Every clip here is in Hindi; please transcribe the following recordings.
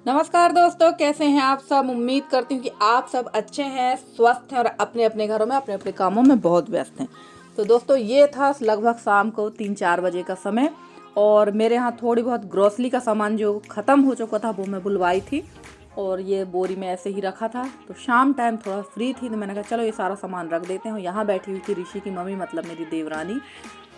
नमस्कार दोस्तों, कैसे हैं आप सब। उम्मीद करती हूँ कि आप सब अच्छे हैं, स्वस्थ हैं और अपने अपने घरों में अपने अपने कामों में बहुत व्यस्त हैं। तो दोस्तों, ये था लगभग शाम को 3-4 बजे का समय और मेरे यहाँ थोड़ी बहुत ग्रोसरी का सामान जो ख़त्म हो चुका था वो मैं बुलवाई थी और ये बोरी में ऐसे ही रखा था। तो शाम टाइम थोड़ा फ्री थी तो मैंने कहा चलो ये सारा सामान रख देते हैं। यहाँ बैठी हुई थी ऋषि की मम्मी, मतलब मेरी देवरानी।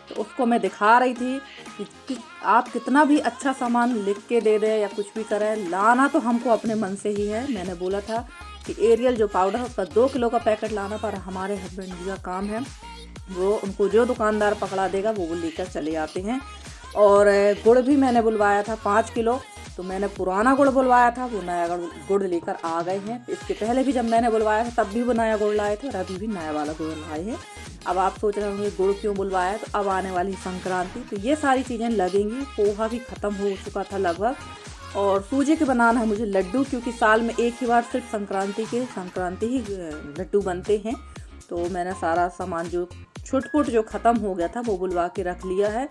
तो उसको मैं दिखा रही थी कि आप कितना भी अच्छा सामान लिख के दे दें या कुछ भी करें, लाना तो हमको अपने मन से ही है। मैंने बोला था कि एरियल जो पाउडर है उसका 2 किलो का पैकेट लाना, पर हमारे हस्बैंड जी का काम है, वो उनको जो दुकानदार पकड़ा देगा वो लेकर चले आते हैं। और गुड़ भी मैंने बुलवाया था 5 किलो। तो मैंने पुराना गुड़ बुलवाया था, वो नया गुड़ लेकर आ गए हैं। इसके पहले भी जब मैंने बुलवाया था तब भी वो नया गुड़ लाए थे और अभी भी नया वाला गुड़ लाए हैं। अब आप सोच रहे होंगे गुड़ क्यों बुलवाया है, तो अब आने वाली संक्रांति तो ये सारी चीज़ें लगेंगी। पोहा भी ख़त्म हो चुका था लगभग, और सूजी के बनाना है मुझे लड्डू, क्योंकि साल में एक ही बार सिर्फ संक्रांति ही लड्डू बनते हैं। तो मैंने सारा सामान जो छुटपुट जो ख़त्म हो गया था वो बुलवा के रख लिया है।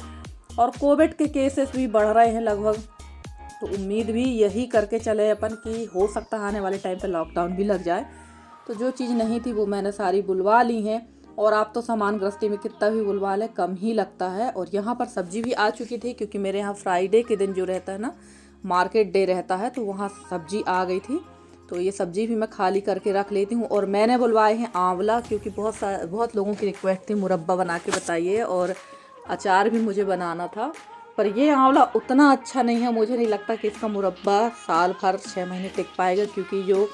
और कोविड के केसेस भी बढ़ रहे हैं लगभग, तो उम्मीद भी यही करके चले अपन कि हो सकता है आने वाले टाइम पे लॉकडाउन भी लग जाए। तो जो चीज़ नहीं थी वो मैंने सारी बुलवा ली हैं। और आप तो सामान गृहस्थी में कितना भी बुलवा लें कम ही लगता है। और यहाँ पर सब्जी भी आ चुकी थी, क्योंकि मेरे यहाँ फ्राइडे के दिन जो रहता है ना, मार्केट डे रहता है, तो वहाँ सब्जी आ गई थी। तो ये सब्जी भी मैं खाली करके रख लेती हूँ। और मैंने बुलवाए हैं आंवला, क्योंकि बहुत लोगों की रिक्वेस्ट थी मुरब्बा बना के बताइए, और अचार भी मुझे बनाना था। पर ये आंवला उतना अच्छा नहीं है, मुझे नहीं लगता कि इसका मुरब्बा साल भर 6 महीने टिक पाएगा, क्योंकि जो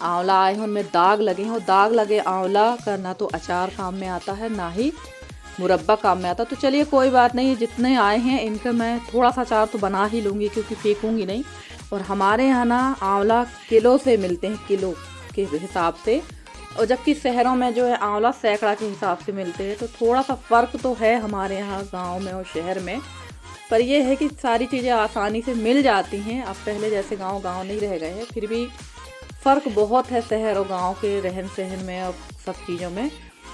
आंवला आए हैं उनमें दाग लगे हैं। और दाग लगे आंवला का ना तो अचार काम में आता है ना ही मुरब्बा काम में आता। तो चलिए कोई बात नहीं, जितने आए हैं इनका मैं थोड़ा सा अचार तो बना ही लूँगी, क्योंकि फेंकूँगी नहीं। और हमारे यहाँ ना आंवला किलो से मिलते हैं, किलो के हिसाब से, और जबकि शहरों में जो है आंवला सैकड़ा के हिसाब से मिलते हैं। तो थोड़ा सा फ़र्क तो है हमारे यहाँ गाँव में और शहर में। पर यह है कि सारी चीज़ें आसानी से मिल जाती हैं। अब पहले जैसे गाँव नहीं रह गए हैं, फिर भी फ़र्क बहुत है शहर और गांव के रहन सहन में और सब चीज़ों में।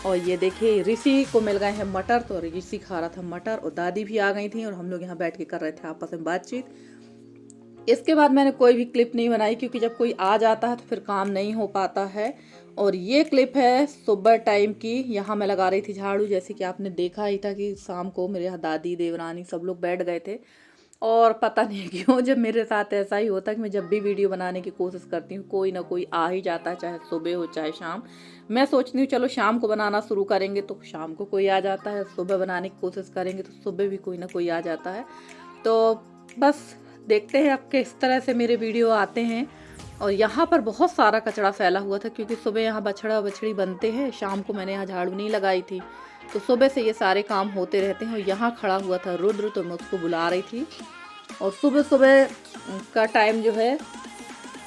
और ये देखिए ऋषि को मिल गए हैं मटर, तो ऋषि खा रहा था मटर, और दादी भी आ गई थी और हम लोग यहाँ बैठ के कर रहे थे आपस में बातचीत। इसके बाद मैंने कोई भी क्लिप नहीं बनाई, क्योंकि जब कोई आ जाता है तो फिर काम नहीं हो पाता है। और ये क्लिप है सुबह टाइम की। यहाँ मैं लगा रही थी झाड़ू, जैसे कि आपने देखा ही था कि शाम को मेरे यहाँ दादी देवरानी सब लोग बैठ गए थे। और पता नहीं क्यों जब मेरे साथ ऐसा ही होता है कि मैं जब भी वीडियो बनाने की कोशिश करती हूँ कोई ना कोई आ ही जाता है, चाहे सुबह हो चाहे शाम। मैं सोचती हूँ चलो शाम को बनाना शुरू करेंगे तो शाम को कोई आ जाता है, सुबह बनाने की कोशिश करेंगे तो सुबह भी कोई ना कोई आ जाता है। तो बस देखते हैं अब किस तरह से मेरे वीडियो आते हैं। और यहाँ पर बहुत सारा कचरा फैला हुआ था, क्योंकि सुबह यहाँ बछड़ा बछड़ी बनते हैं, शाम को मैंने यहाँ झाड़ू नहीं लगाई थी। तो सुबह से ये सारे काम होते रहते हैं। और यहाँ खड़ा हुआ था रुद्र, तो मैं उसको बुला रही थी। और सुबह सुबह का टाइम जो है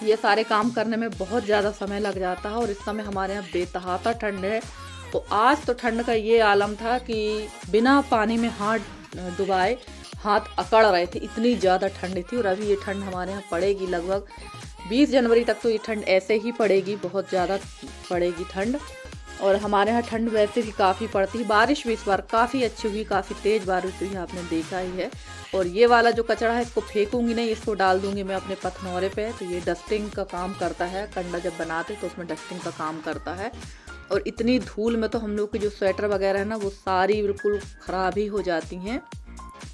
ये सारे काम करने में बहुत ज़्यादा समय लग जाता है। और इस समय हमारे यहाँ बेतहाता ठंड है। तो आज तो ठंड का ये आलम था कि बिना पानी में हाथ डुबाए हाथ अकड़ रहे थे, इतनी ज़्यादा ठंड थी। और अभी ये ठंड हमारे यहाँ पड़ेगी लगभग 20 जनवरी तक, तो ये ठंड ऐसे ही पड़ेगी, बहुत ज़्यादा पड़ेगी ठंड। और हमारे यहाँ ठंड वैसे भी काफ़ी पड़ती है। बारिश भी इस बार काफ़ी अच्छी हुई, काफ़ी तेज़ बारिश हुई, आपने देखा ही है। और ये वाला जो कचरा है इसको फेंकूंगी नहीं, इसको डाल दूंगी मैं अपने पथनौरे पे। तो ये डस्टिंग का काम करता है, कंडा जब बनाते तो उसमें डस्टिंग का काम करता है। और इतनी धूल में तो हम लोग की जो स्वेटर वगैरह है ना वो सारी बिल्कुल ख़राब ही हो जाती हैं।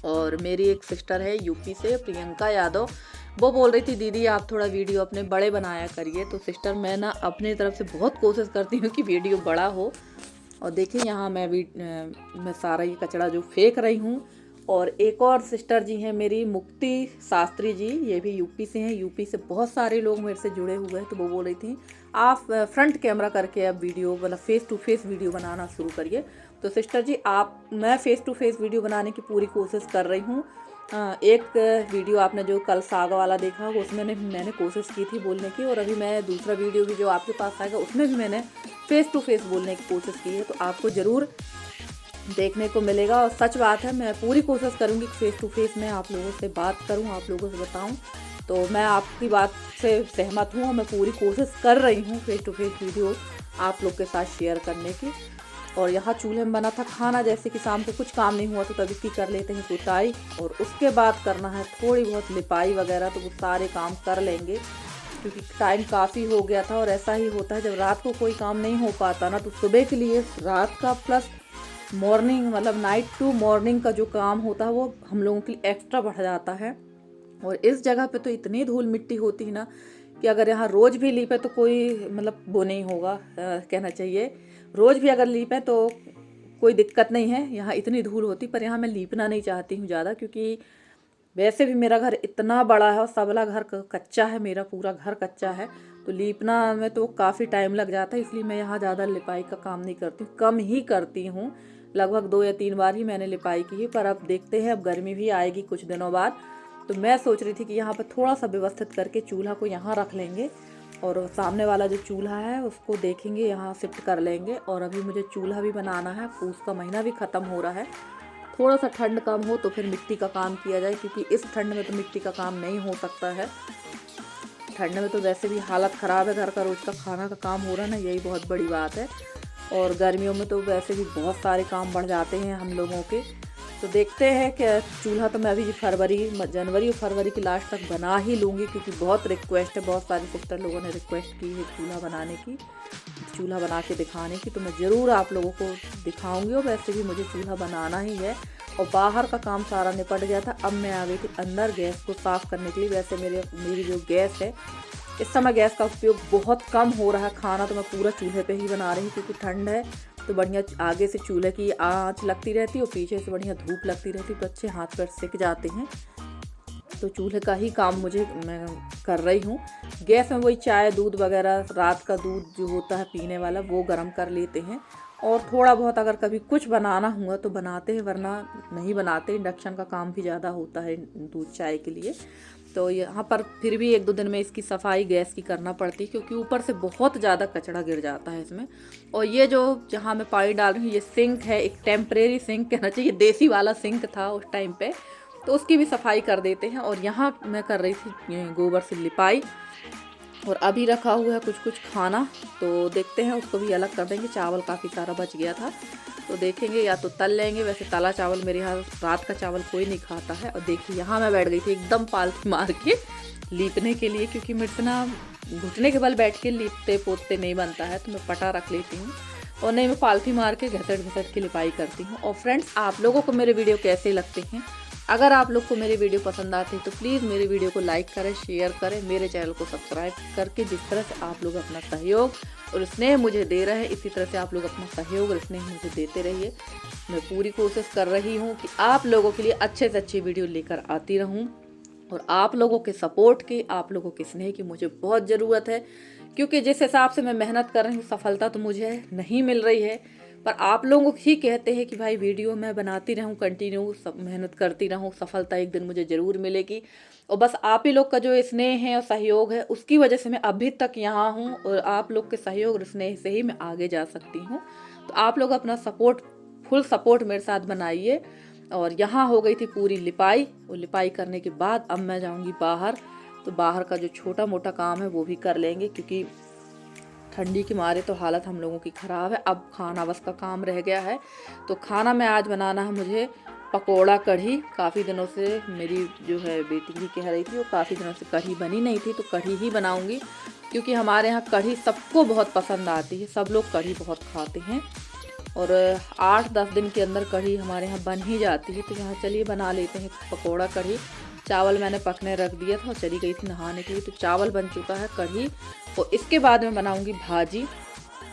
और मेरी एक सिस्टर है यूपी से, प्रियंका यादव, वो बोल रही थी दीदी आप थोड़ा वीडियो अपने बड़े बनाया करिए। तो सिस्टर मैं ना अपनी तरफ से बहुत कोशिश करती हूँ कि वीडियो बड़ा हो। और देखिए यहाँ मैं सारा ये कचरा जो फेंक रही हूँ। और एक और सिस्टर जी हैं मेरी, मुक्ति शास्त्री जी, ये भी यूपी से हैं। यूपी से बहुत सारे लोग मेरे से जुड़े हुए हैं। तो वो बोल रही थी आप फ्रंट कैमरा करके अब वीडियो मतलब फेस टू फेस वीडियो बनाना शुरू करिए। तो सिस्टर जी मैं फेस टू फेस वीडियो बनाने की पूरी कोशिश कर रही हूँ। एक वीडियो आपने जो कल साग वाला देखा वो उसमें मैंने कोशिश की थी बोलने की, और अभी मैं दूसरा वीडियो भी जो आपके पास आएगा उसमें भी मैंने फेस टू फेस बोलने की कोशिश की है। तो आपको ज़रूर देखने को मिलेगा। और सच बात है, मैं पूरी कोशिश करूँगी कि फेस टू फेस मैं आप लोगों से बात करूँ, आप लोगों से बताऊँ। तो मैं आपकी बात से सहमत हूँ और मैं पूरी कोशिश कर रही हूँ फेस टू फेस वीडियो आप लोग के साथ शेयर करने की। और यहाँ चूल्हे में बना था खाना। जैसे कि शाम को कुछ काम नहीं हुआ तो तब इसकी कर लेते हैं कुटाई, और उसके बाद करना है थोड़ी बहुत लिपाई वगैरह, तो वो सारे काम कर लेंगे क्योंकि टाइम काफ़ी हो गया था। और ऐसा ही होता है जब रात को कोई काम नहीं हो पाता ना, तो सुबह के लिए रात का प्लस मॉर्निंग मतलब नाइट टू मॉर्निंग का जो काम होता है वो हम लोगों के लिए एक्स्ट्रा बढ़ जाता है। और इस जगह पे तो इतनी धूल मिट्टी होती है ना कि अगर यहाँ रोज़ भी लीपे तो कोई मतलब वो नहीं होगा, कहना चाहिए रोज़ भी अगर लीपें तो कोई दिक्कत नहीं है। यहाँ इतनी धूल होती, पर यहाँ मैं लीपना नहीं चाहती हूँ ज़्यादा, क्योंकि वैसे भी मेरा घर इतना बड़ा है और सबला घर कच्चा है, मेरा पूरा घर कच्चा है, तो लीपना में तो काफ़ी टाइम लग जाता है। इसलिए मैं यहाँ ज़्यादा लिपाई का काम नहीं करती हूँ, कम ही करती हूँ। लगभग 2 या 3 बार ही मैंने लिपाई की है। पर अब देखते हैं, अब गर्मी भी आएगी कुछ दिनों बाद, तो मैं सोच रही थी कि यहाँ पर थोड़ा सा व्यवस्थित करके चूल्हा को यहाँ रख लेंगे और सामने वाला जो चूल्हा है उसको देखेंगे, यहाँ शिफ्ट कर लेंगे। और अभी मुझे चूल्हा भी बनाना है, पूस का महीना भी ख़त्म हो रहा है, थोड़ा सा ठंड कम हो तो फिर मिट्टी का काम किया जाए, क्योंकि इस ठंड में तो मिट्टी का काम नहीं हो सकता है। ठंड में तो वैसे भी हालत ख़राब है, घर का रोज़ का खाना का काम हो रहा है ना, यही बहुत बड़ी बात है। और गर्मियों में तो वैसे भी बहुत सारे काम बढ़ जाते हैं हम लोगों के। तो देखते हैं कि चूल्हा तो मैं अभी जनवरी और फरवरी की लास्ट तक बना ही लूँगी, क्योंकि बहुत रिक्वेस्ट है, बहुत सारी सिस्टर लोगों ने रिक्वेस्ट की है चूल्हा बनाने की, चूल्हा बना के दिखाने की। तो मैं ज़रूर आप लोगों को दिखाऊंगी। और वैसे भी मुझे चूल्हा बनाना ही है। और बाहर का काम सारा निपट गया था, अब मैं आ गई थी अंदर गैस को साफ़ करने के लिए। वैसे मेरी जो गैस है, इस समय गैस का उपयोग बहुत कम हो रहा है। खाना तो मैं पूरा चूल्हे पे ही बना रही हूँ, क्योंकि ठंड है तो बढ़िया आगे से चूल्हे की आँच लगती रहती है और पीछे से बढ़िया धूप लगती रहती है, तो अच्छे हाथ पैर सिक जाते हैं। तो चूल्हे का ही काम मैं कर रही हूँ। गैस में वही चाय दूध वगैरह, रात का दूध जो होता है पीने वाला, वो गर्म कर लेते हैं। और थोड़ा बहुत अगर कभी कुछ बनाना हुआ तो बनाते हैं, वरना नहीं बनाते। इंडक्शन का काम भी ज़्यादा होता है दूध चाय के लिए। तो यहाँ पर फिर भी 1-2 दिन में इसकी सफाई गैस की करना पड़ती है, क्योंकि ऊपर से बहुत ज़्यादा कचरा गिर जाता है इसमें। और ये जो जहाँ मैं पानी डाल रही हूँ, ये सिंक है, एक टेम्परेरी सिंक कहना चाहिए, देसी वाला सिंक था उस टाइम पे, तो उसकी भी सफाई कर देते हैं। और यहाँ मैं कर रही थी गोबर से लिपाई, और अभी रखा हुआ है कुछ खाना, तो देखते हैं उसको भी अलग कर देंगे। चावल काफ़ी सारा बच गया था, तो देखेंगे या तो तल लेंगे। वैसे तला चावल मेरे यहाँ रात का चावल कोई नहीं खाता है। और देखिए यहाँ मैं बैठ गई थी एकदम पालथी मार के लीपने के लिए, क्योंकि मेरे ना घुटने के बल बैठ के लीपते पोतते नहीं बनता है, तो मैं पटा रख लेती हूँ। और नहीं, मैं पालथी मार के घसट के लिपाई करती हूँ। और फ्रेंड्स, आप लोगों को मेरे वीडियो कैसे लगते हैं? अगर आप लोग को मेरे वीडियो पसंद आते हैं तो प्लीज़ मेरे वीडियो को लाइक करें, शेयर करें, मेरे चैनल को सब्सक्राइब करके। जिस तरह से आप लोग अपना सहयोग और स्नेह मुझे दे रहे हैं, इसी तरह से आप लोग अपना सहयोग और स्नेह मुझे देते रहिए। मैं पूरी कोशिश कर रही हूँ कि आप लोगों के लिए अच्छे से अच्छी वीडियो लेकर आती रहूँ। और आप लोगों के सपोर्ट की, आप लोगों के स्नेह की मुझे बहुत ज़रूरत है, क्योंकि जिस हिसाब से मैं मेहनत कर रही हूँ सफलता तो मुझे नहीं मिल रही है। पर आप लोग ही कहते हैं कि भाई वीडियो मैं बनाती रहूं, कंटिन्यू सब मेहनत करती रहूं, सफलता एक दिन मुझे ज़रूर मिलेगी। और बस आप ही लोग का जो स्नेह है और सहयोग है, उसकी वजह से मैं अभी तक यहाँ हूँ, और आप लोग के सहयोग और स्नेह से ही मैं आगे जा सकती हूँ। तो आप लोग अपना सपोर्ट, फुल सपोर्ट मेरे साथ बनाइए। और यहाँ हो गई थी पूरी लिपाई, और लिपाई करने के बाद अब मैं जाऊँगी बाहर। तो बाहर का जो छोटा मोटा काम है वो भी कर लेंगे, क्योंकि ठंडी के मारे तो हालत हम लोगों की ख़राब है। अब खाना बस का काम रह गया है। तो खाना में आज बनाना है मुझे पकोड़ा कढ़ी। काफ़ी दिनों से मेरी जो है बेटी भी कह रही थी, वो काफ़ी दिनों से कढ़ी बनी नहीं थी, तो कढ़ी ही बनाऊंगी, क्योंकि हमारे यहाँ कढ़ी सबको बहुत पसंद आती है, सब लोग कढ़ी बहुत खाते हैं। और 8-10 दिन के अंदर कढ़ी हमारे यहाँ बन ही जाती है। तो यहाँ चलिए बना लेते हैं पकोड़ा कढ़ी। चावल मैंने पकने रख दिया था और चली गई थी नहाने के लिए, तो चावल बन चुका है, कढ़ी। और इसके बाद मैं बनाऊंगी भाजी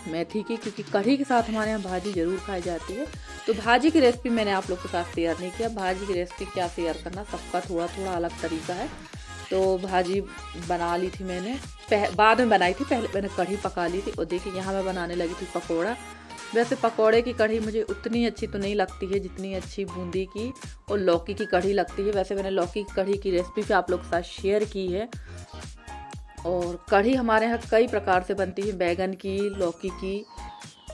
मेथी की, क्योंकि कढ़ी के साथ हमारे यहाँ भाजी ज़रूर खाई जाती है। तो भाजी की रेसिपी मैंने आप लोग के साथ शेयर नहीं किया। भाजी की रेसिपी क्या शेयर करना, सबका थोड़ा थोड़ा अलग तरीका है। तो भाजी बना ली थी मैंने, बाद में बनाई थी, पहले मैंने कढ़ी पका ली थी। और देखिए यहाँ मैं बनाने लगी थी पकौड़ा। वैसे पकौड़े की कढ़ी मुझे उतनी अच्छी तो नहीं लगती है जितनी अच्छी बूंदी की और लौकी की कढ़ी लगती है। वैसे मैंने लौकी की कढ़ी की रेसिपी भी आप लोग के साथ शेयर की है। और कढ़ी हमारे यहाँ कई प्रकार से बनती है, बैगन की, लौकी की,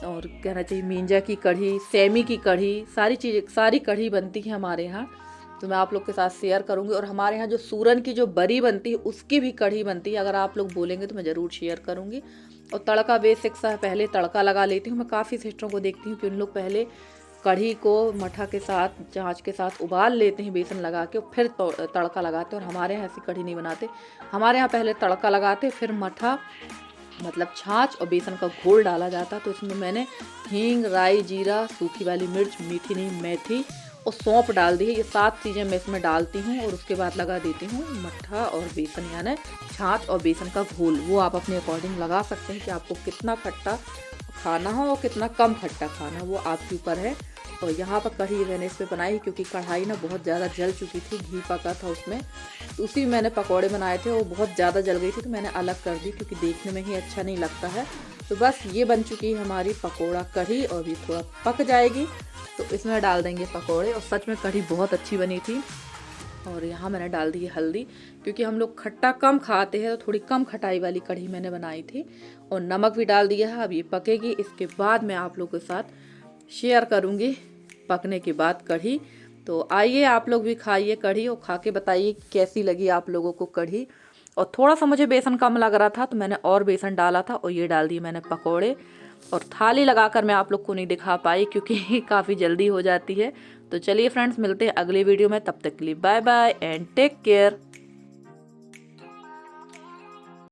और कहना चाहिए मींजा की कढ़ी, सेमी की कढ़ी, सारी कढ़ी बनती है हमारे यहाँ। तो मैं आप लोग के साथ शेयर करूँगी। और हमारे यहाँ जो सूरन की जो बरी बनती है उसकी भी कढ़ी बनती है, अगर आप लोग बोलेंगे तो मैं ज़रूर शेयर करूँगी। और तड़का बेसिक सा पहले तड़का लगा लेती हूँ। मैं काफ़ी सिस्टरों को देखती हूँ कि उन लोग पहले कढ़ी को मठा के साथ, छाछ के साथ उबाल लेते हैं बेसन लगा के, फिर तड़का लगाते हैं। और हमारे यहाँ ऐसी कढ़ी नहीं बनाते, हमारे यहाँ पहले तड़का लगाते फिर मठा मतलब छाछ और बेसन का घोल डाला जाता। तो इसमें मैंने हींग, राई, जीरा, सूखी वाली मिर्च, मीठी नहीं मेथी और सौंफ डाल दी है। ये 7 चीज़ें मैं इसमें डालती हूँ और उसके बाद लगा देती हूँ मट्ठा और बेसन, यानी छाछ और बेसन का घोल। वो आप अपने अकॉर्डिंग लगा सकते हैं कि आपको कितना खट्टा खाना हो और कितना कम खट्टा खाना है, वो आपके ऊपर है। और यहाँ पर कढ़ी मैंने इस पर बनाई क्योंकि कढ़ाई ना बहुत ज़्यादा जल चुकी थी, घी पका था उसमें, तो उसी में मैंने पकौड़े बनाए थे, वो बहुत ज़्यादा जल गई थी तो मैंने अलग कर दी क्योंकि देखने में ही अच्छा नहीं लगता है। तो बस ये बन चुकी है हमारी पकौड़ा कढ़ी, और भी थोड़ा पक जाएगी तो इसमें डाल देंगे पकौड़े। और सच में कढ़ी बहुत अच्छी बनी थी। और यहाँ मैंने डाल दी है हल्दी, क्योंकि हम लोग खट्टा कम खाते हैं तो थोड़ी कम खटाई वाली कढ़ी मैंने बनाई थी। और नमक भी डाल दिया है। अब ये पकेगी, इसके बाद मैं आप लोगों के साथ शेयर करूँगी पकने के बाद कढ़ी। तो आइए आप लोग भी खाइए कढ़ी और खा के बताइए कैसी लगी आप लोगों को कढ़ी। और थोड़ा सा मुझे बेसन कम लग रहा था तो मैंने और बेसन डाला था, और ये डाल दिए मैंने पकौड़े। और थाली लगाकर मैं आप लोग को नहीं दिखा पाई क्योंकि काफ़ी जल्दी हो जाती है। तो चलिए फ्रेंड्स, मिलते हैं अगली वीडियो में, तब तक के लिए bye bye and take care.